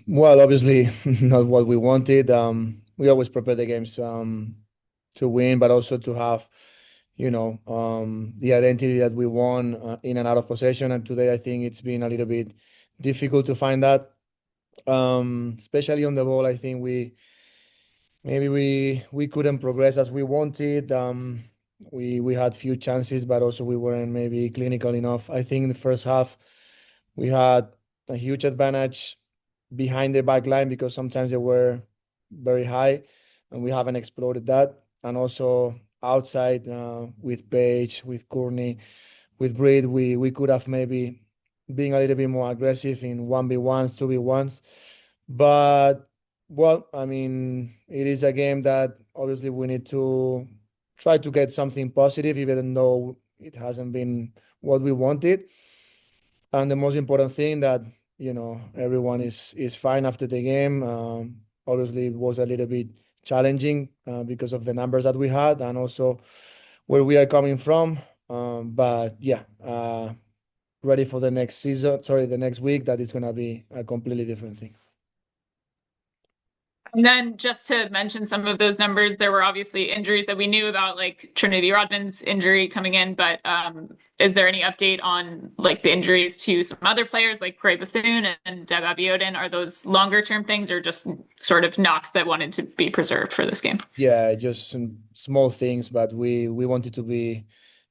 Well, obviously not what we wanted. We always prepare the games to win, but also to have, the identity that we won in and out of possession. And today, I think it's been a little bit difficult to find that, especially on the ball. I think we couldn't progress as we wanted. We had few chances, but also we weren't maybe clinical enough. I think in the first half we had a huge advantage behind the back line because sometimes they were very high, and we haven't explored that. And also outside with Page, with Courtney, with Breed, we could have maybe been a little bit more aggressive in 1v1s, 2v1s. But well, I mean, it is a game that obviously we need to try to get something positive, even though it hasn't been what we wanted. And the most important thing that everyone is fine after the game. Obviously, it was a little bit challenging because of the numbers that we had and also where we are coming from. But yeah, ready for the next season. Sorry, the next week. That is gonna be a completely different thing. And then just to mention some of those numbers, there were obviously injuries that we knew about, like Trinity Rodman's injury coming in, but is there any update on like the injuries to some other players like Gray Bethune and Deb Abiodun? Are those longer term things or just sort of knocks that wanted to be preserved for this game? Yeah, just some small things, but we wanted to be,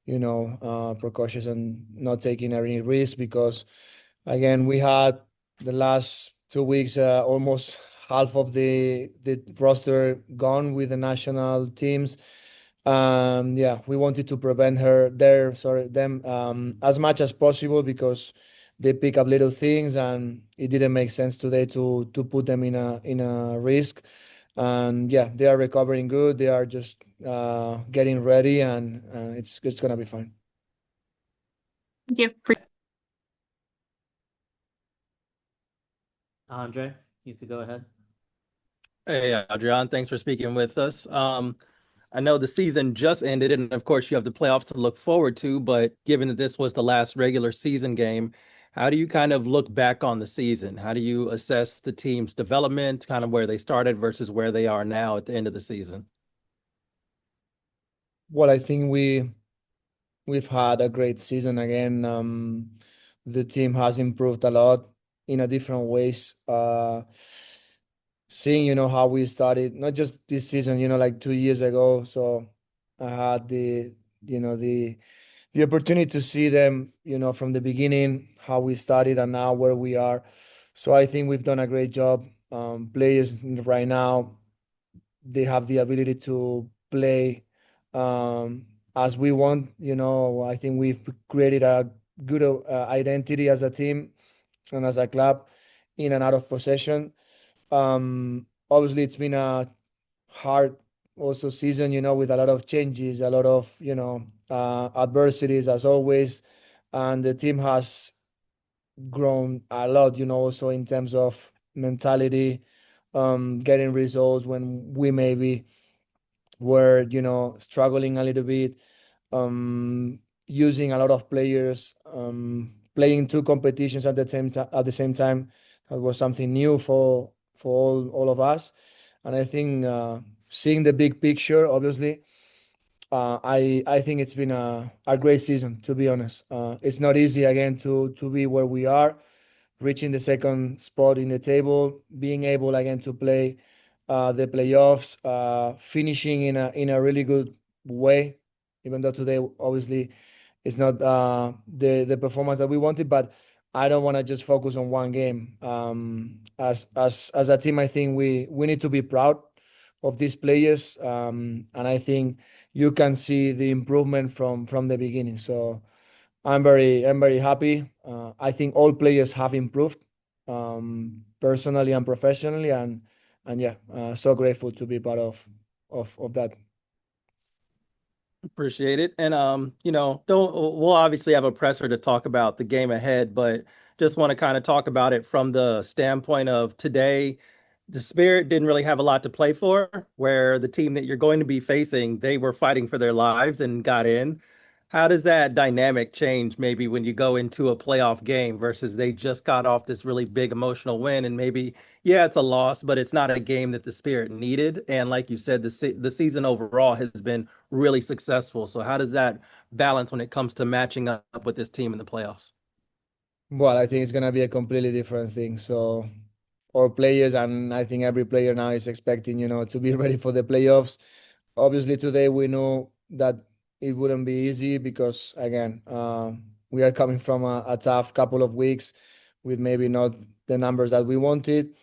precautious and not taking any risk because, again, we had the last 2 weeks almost half of the roster gone with the national teams. Yeah, we wanted to prevent them as much as possible because they pick up little things, and it didn't make sense today to put them in a risk. And yeah, they are recovering good. They are just getting ready, and it's gonna be fine. Thank you. Andre, you could go ahead. Hey, Adrián, thanks for speaking with us. I know the season just ended, and of course, you have the playoffs to look forward to. But given that this was the last regular season game, how do you kind of look back on the season? How do you assess the team's development, kind of where they started versus where they are now at the end of the season? Well, I think we've had a great season again. The team has improved a lot in a different ways. Seeing how we started, not just this season, like 2 years ago. So I had the opportunity to see them, from the beginning, how we started and now where we are. So I think we've done a great job. Players right now, they have the ability to play as we want. I think we've created a good identity as a team and as a club in and out of possession. Obviously, it's been a hard also season, with a lot of changes, a lot of, adversities as always. And the team has grown a lot, also in terms of mentality, getting results when we maybe were, struggling a little bit, using a lot of players, playing two competitions at the same time. That was something new for all of us. And I think seeing the big picture, obviously, I think it's been a great season, to be honest. It's not easy again to be where we are, reaching the second spot in the table, being able again to play the playoffs, finishing in a really good way, even though today obviously it's not the performance that we wanted. But I don't want to just focus on one game. As a team, I think we need to be proud of these players, and I think you can see the improvement from the beginning. So I'm very happy. I think all players have improved, personally and professionally, and yeah, so grateful to be part of that. Appreciate it. And don't we'll obviously have a presser to talk about the game ahead, but just want to kind of talk about it from the standpoint of today. The Spirit didn't really have a lot to play for, where the team that you're going to be facing, they were fighting for their lives and got in. How does that dynamic change maybe when you go into a playoff game versus they just got off this really big emotional win and maybe, yeah, it's a loss, but it's not a game that the Spirit needed. And like you said, the season overall has been really successful. So how does that balance when it comes to matching up with this team in the playoffs? Well, I think it's gonna be a completely different thing. So our players, and I think every player now is expecting, to be ready for the playoffs. Obviously, today we know that it wouldn't be easy because, again, we are coming from a tough couple of weeks with maybe not the numbers that we wanted.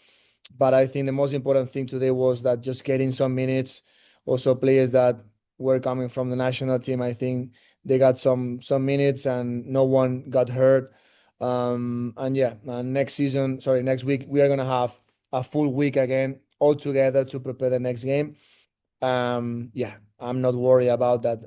But I think the most important thing today was that just getting some minutes. Also, players that were coming from the national team, I think they got some minutes and no one got hurt. And yeah, next week we are gonna have a full week again all together to prepare the next game. Yeah, I'm not worried about that.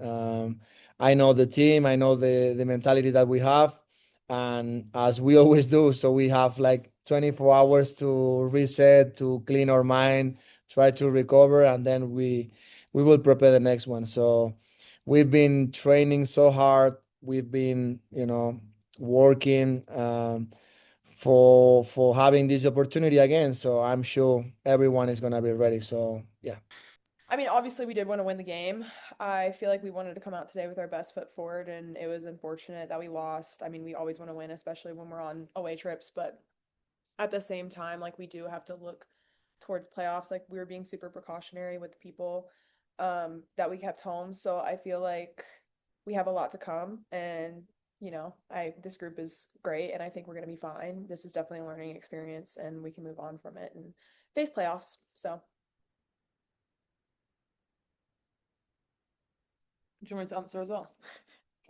I know the team, I know the mentality that we have, and as we always do, so we have like 24 hours to reset, to clean our mind, try to recover, and then we will prepare the next one. So we've been training so hard, we've been, working for having this opportunity again. So I'm sure everyone is gonna be ready. So yeah. I mean, obviously, we did want to win the game. I feel like we wanted to come out today with our best foot forward, and it was unfortunate that we lost. I mean, we always want to win, especially when we're on away trips, but at the same time, like, we do have to look towards playoffs. Like, we were being super precautionary with the people that we kept home. So I feel like we have a lot to come, and this group is great, and I think we're gonna be fine. This is definitely a learning experience, and we can move on from it and face playoffs. So. Do you want me to answer as well?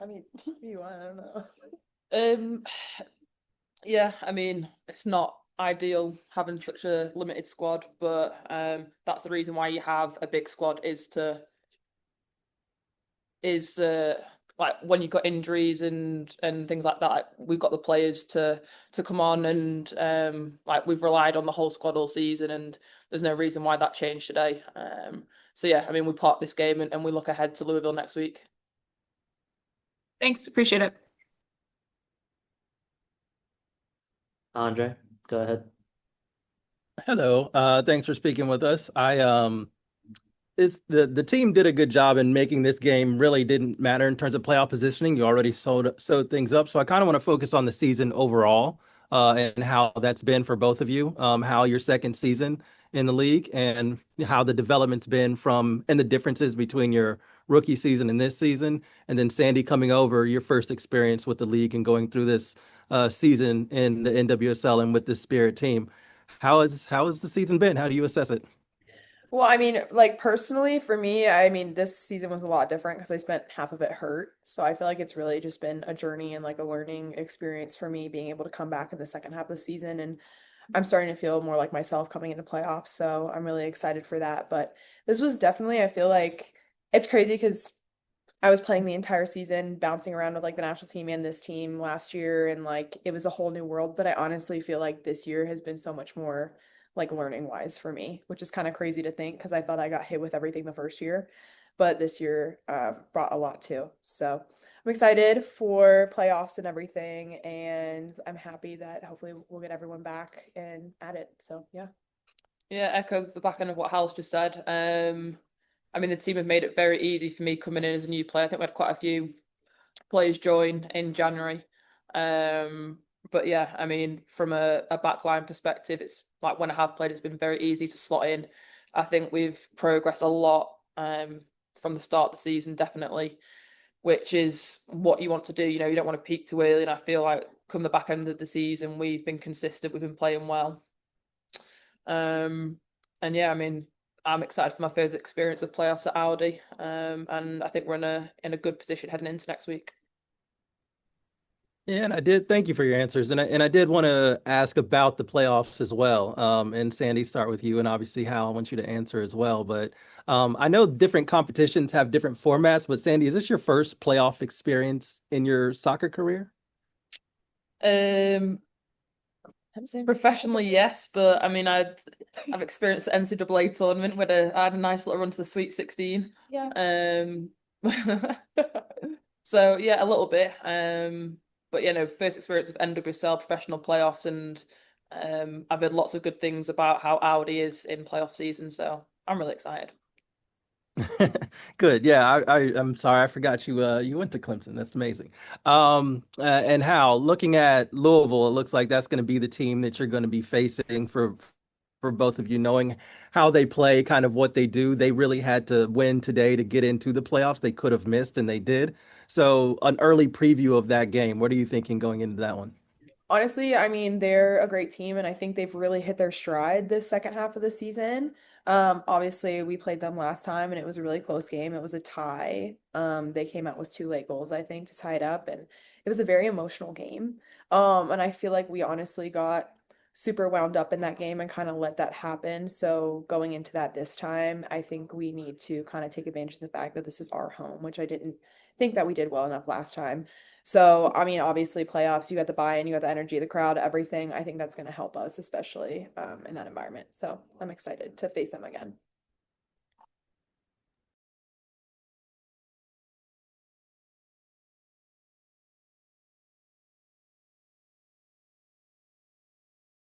I mean, you, I don't know. Um, yeah, I mean, it's not ideal having such a limited squad, but that's the reason why you have a big squad is like when you've got injuries and things like that, we've got the players to come on, and like we've relied on the whole squad all season, and there's no reason why that changed today. So yeah, I mean, we park this game and we look ahead to Louisville next week. Thanks, appreciate it. Andre, go ahead. Hello. Thanks for speaking with us. It's the team did a good job in making this game really didn't matter in terms of playoff positioning. You already sewed things up. So I kind of want to focus on the season overall, and how that's been for both of you, how your second season in the league and how the development's been and the differences between your rookie season and this season. And then Sandy coming over, your first experience with the league and going through this season in the NWSL and with the Spirit team. How has the season been? How do you assess it? Well, I mean, like personally, for me, I mean, this season was a lot different because I spent half of it hurt. So I feel like it's really just been a journey and like a learning experience for me being able to come back in the second half of the season. And I'm starting to feel more like myself coming into playoffs. So I'm really excited for that. But this was definitely, I feel like it's crazy because I was playing the entire season, bouncing around with like the national team and this team last year, and like it was a whole new world. But I honestly feel like this year has been so much more like learning wise for me, which is kind of crazy to think because I thought I got hit with everything the first year, but this year brought a lot too. So I'm excited for playoffs and everything, and I'm happy that hopefully we'll get everyone back and at it. So yeah. Yeah, echo the back end of what Hal's just said. I mean, the team have made it very easy for me coming in as a new player. I think we had quite a few players join in January. But yeah, I mean, from a backline perspective, it's like when I have played, it's been very easy to slot in. I think we've progressed a lot from the start of the season, definitely, which is what you want to do. You know, you don't want to peak too early. And I feel like come the back end of the season, we've been consistent, we've been playing well. And yeah, I mean, I'm excited for my first experience of playoffs at Audi. And I think we're in a good position heading into next week. Yeah, and I did thank you for your answers. And I did want to ask about the playoffs as well. And Sandy, start with you, and obviously Hal, I want you to answer as well. But I know different competitions have different formats, but Sandy, is this your first playoff experience in your soccer career? Professionally, yes, but I mean, I've experienced the NCAA tournament where I had a nice little run to the Sweet 16. Yeah. So yeah, a little bit. But first experience of NWSL professional playoffs, and I've heard lots of good things about how Audi is in playoff season, so I'm really excited. Good. Yeah, I'm sorry, I forgot you went to Clemson. That's amazing. And Hal, looking at Louisville, it looks like that's going to be the team that you're going to be facing for both of you, knowing how they play, kind of what they do. They really had to win today to get into the playoffs. They could have missed, and they did. So, an early preview of that game. What are you thinking going into that one? Honestly, I mean, they're a great team, and I think they've really hit their stride this second half of the season. Obviously, we played them last time, and it was a really close game. It was a tie. They came out with two late goals, I think, to tie it up, and it was a very emotional game. And I feel like we honestly got super wound up in that game and kind of let that happen. So going into that this time, I think we need to kind of take advantage of the fact that this is our home, which I didn't think that we did well enough last time. So, I mean, obviously, playoffs, you got the buy-in, you got the energy of the crowd, everything. I think that's going to help us, especially in that environment. So, I'm excited to face them again.